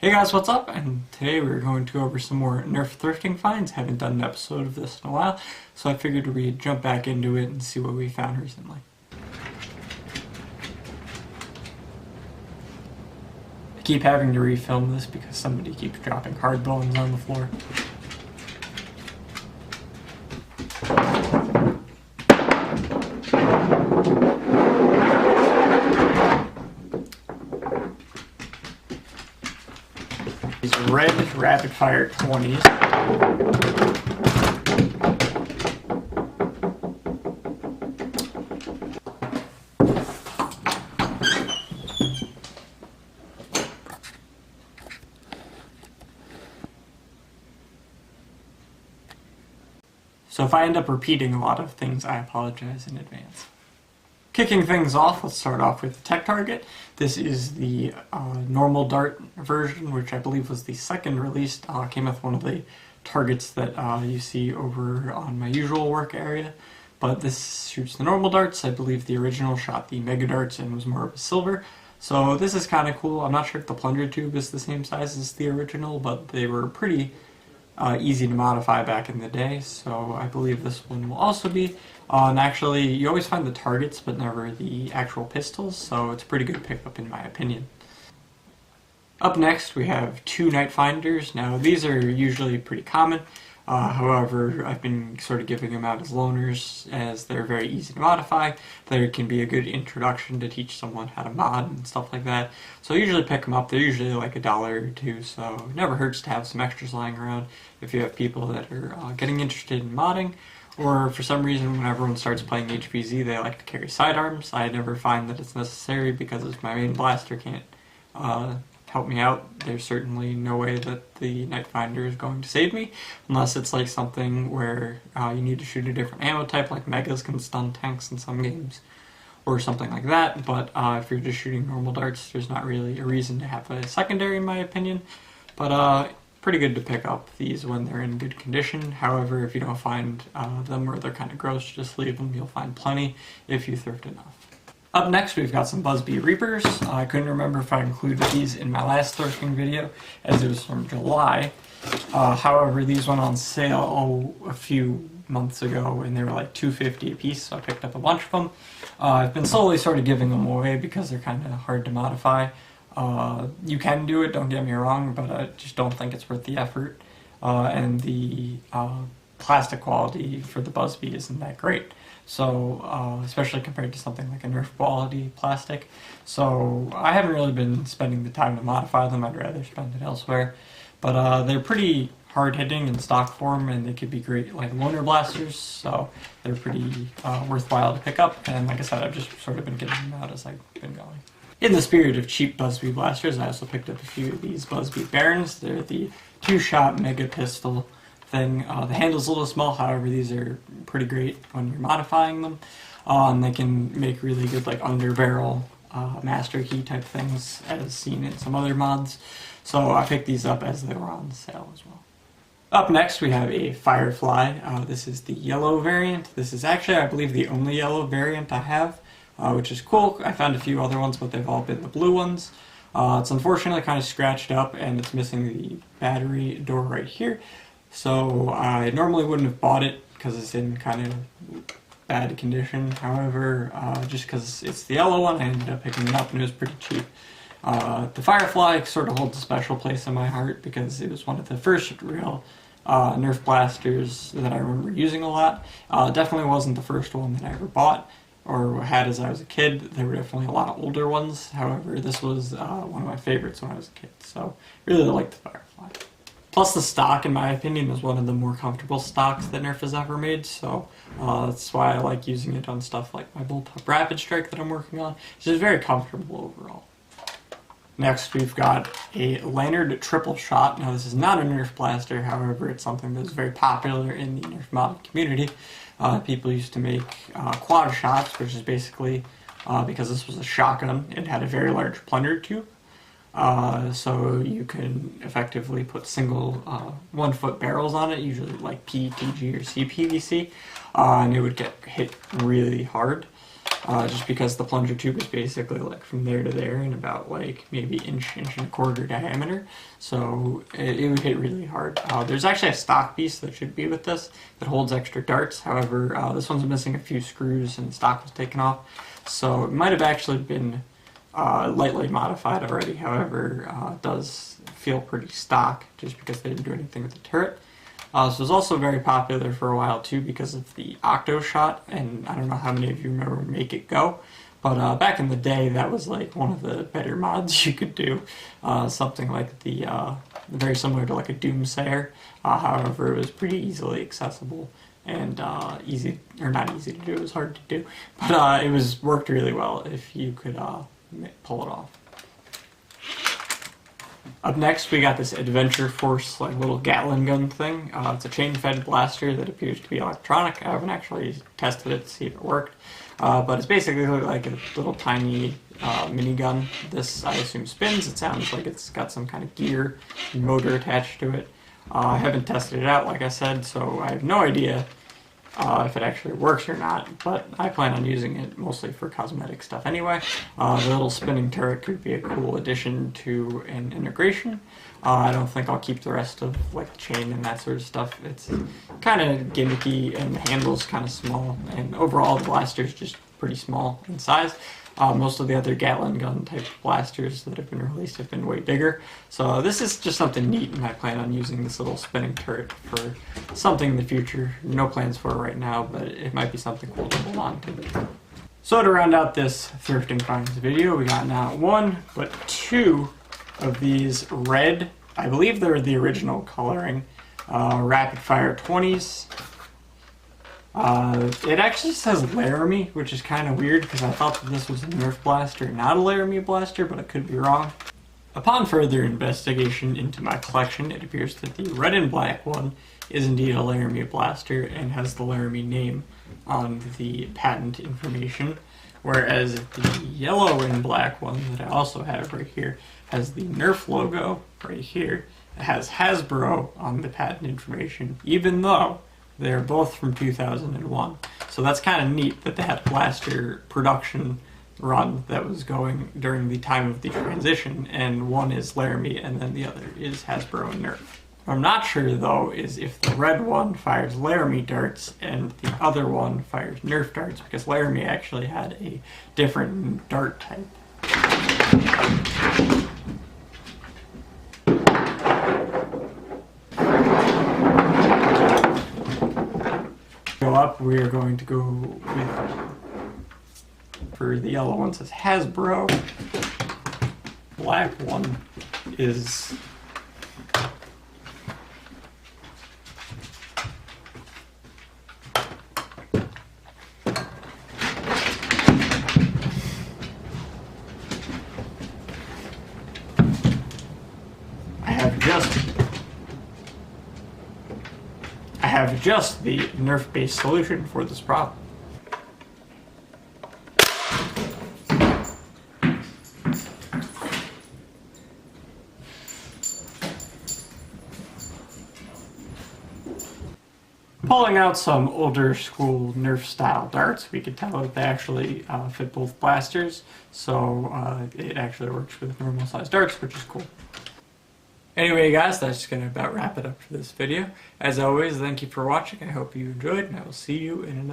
Hey guys, what's up? And today we're going to go over some more Nerf thrifting finds. Haven't done an episode of this in a while, so I figured we'd jump back into it and see what we found recently. I keep having to refilm this because somebody keeps dropping hard bones on the floor. These red rapid fire 20s. So if I end up repeating a lot of things, I apologize in advance. Kicking things off, let's start off with the tech target. This is the normal dart version, which I believe was the second released. Came with one of the targets that you see over on my usual work area. But this shoots the normal darts. I believe the original shot the mega darts and was more of a silver. So this is kind of cool. I'm not sure if the plunger tube is the same size as the original, but they were pretty easy to modify back in the day, so I believe this one will also be. And actually, you always find the targets, but never the actual pistols, so it's a pretty good pickup in my opinion. Up next, we have two night finders. Now, these are usually pretty common. However, I've been sort of giving them out as loaners, as they're very easy to modify. They can be a good introduction to teach someone how to mod and stuff like that. So I usually pick them up. They're usually like $1 or $2, so it never hurts to have some extras lying around if you have people that are getting interested in modding. Or for some reason, when everyone starts playing HVZ, they like to carry sidearms. I never find that it's necessary because if my main blaster can't help me out, there's certainly no way that the night finder is going to save me, unless it's like something where you need to shoot a different ammo type, like megas can stun tanks in some games, or something like that. But if you're just shooting normal darts, there's not really a reason to have a secondary in my opinion. But pretty good to pick up these when they're in good condition. However, if you don't find them or they're kind of gross, just leave them. You'll find plenty if you thrift enough. Up next, we've got some Busby Reapers. I couldn't remember if I included these in my last thrifting video, as it was from July. However, these went on sale a few months ago, and they were like $2.50 a piece, so I picked up a bunch of them. I've been slowly sort of giving them away because they're kind of hard to modify. You can do it, don't get me wrong, but I just don't think it's worth the effort. And the plastic quality for the Busby isn't that great. So, especially compared to something like a Nerf quality plastic. So, I haven't really been spending the time to modify them. I'd rather spend it elsewhere. But they're pretty hard-hitting in stock form, and they could be great like loaner blasters. So, they're pretty worthwhile to pick up. And like I said, I've just sort of been getting them out as I've been going. In the spirit of cheap Busby blasters, I also picked up a few of these Busby Barons. They're the two-shot mega pistol thing. The handle's a little small, however these are pretty great when you're modifying them. And they can make really good like underbarrel master key type things as seen in some other mods. So I picked these up as they were on sale as well. Up next we have a Firefly. This is the yellow variant. This is actually, I believe, the only yellow variant I have, which is cool. I found a few other ones, but they've all been the blue ones. It's unfortunately kind of scratched up and it's missing the battery door right here. So I normally wouldn't have bought it because it's in kind of bad condition. However, just because it's the yellow one, I ended up picking it up and it was pretty cheap. The Firefly sort of holds a special place in my heart because it was one of the first real Nerf blasters that I remember using a lot. Definitely wasn't the first one that I ever bought or had as I was a kid. There were definitely a lot of older ones. However, this was one of my favorites when I was a kid. So really liked the Firefly. Plus the stock, in my opinion, is one of the more comfortable stocks that Nerf has ever made, so that's why I like using it on stuff like my Bullpup Rapid Strike that I'm working on. It's just very comfortable overall. Next, we've got a Lanyard triple shot. Now, this is not a Nerf blaster, however, it's something that was very popular in the Nerf mod community. People used to make quad shots, which is basically, because this was a shotgun, it had a very large plunger tube. So you can effectively put single 1-foot barrels on it, usually like PETG or CPVC, and it would get hit really hard. just because the plunger tube is basically like from there to there in about like maybe inch and a quarter diameter, so it would hit really hard. There's actually a stock piece that should be with this that holds extra darts. However, this one's missing a few screws and the stock was taken off, so it might have actually been lightly modified already. However, it does feel pretty stock just because they didn't do anything with the turret. This was also very popular for a while too because of the octo shot, and I don't know how many of you remember Make It Go, but back in the day that was like one of the better mods you could do. Something like the very similar to like a Doomsayer. However, it was pretty easily accessible and easy, or not easy to do, it was hard to do, but it was worked really well if you could pull it off. Up next, we got this Adventure Force like little Gatling gun thing. It's a chain-fed blaster that appears to be electronic. I haven't actually tested it to see if it worked, but it's basically like a little tiny minigun. This, I assume, spins. It sounds like it's got some kind of gear and motor attached to it. I haven't tested it out, like I said, so I have no idea if it actually works or not, but I plan on using it mostly for cosmetic stuff anyway. The little spinning turret could be a cool addition to an integration. I don't think I'll keep the rest of like the chain and that sort of stuff. It's kind of gimmicky and the handle's kind of small, and overall the blaster's just pretty small in size. Most of the other Gatling gun type blasters that have been released have been way bigger. So this is just something neat, and I plan on using this little spinning turret for something in the future. No plans for it right now, but it might be something cool to hold on to. So to round out this thrifting finds video, we got not one, but two of these red, I believe they're the original coloring, rapid fire 20s. It actually says Laramie, which is kind of weird because I thought that this was a Nerf blaster, not a Laramie blaster, but I could be wrong. Upon further investigation into my collection, it appears that the red and black one is indeed a Laramie blaster and has the Laramie name on the patent information, whereas the yellow and black one that I also have right here has the Nerf logo right here. It has Hasbro on the patent information, even though they're both from 2001. So that's kind of neat that they had a blaster production run that was going during the time of the transition, and one is Laramie and then the other is Hasbro and Nerf. What I'm not sure though is if the red one fires Laramie darts and the other one fires Nerf darts, because Laramie actually had a different dart type. Up, we are going to go with, for the yellow one says Hasbro, black one is I have just the Nerf-based solution for this problem. Pulling out some older school Nerf style darts, we could tell that they actually fit both blasters, so it actually works with normal size darts, which is cool. Anyway guys, that's just going to about wrap it up for this video. As always, thank you for watching. I hope you enjoyed, and I will see you in another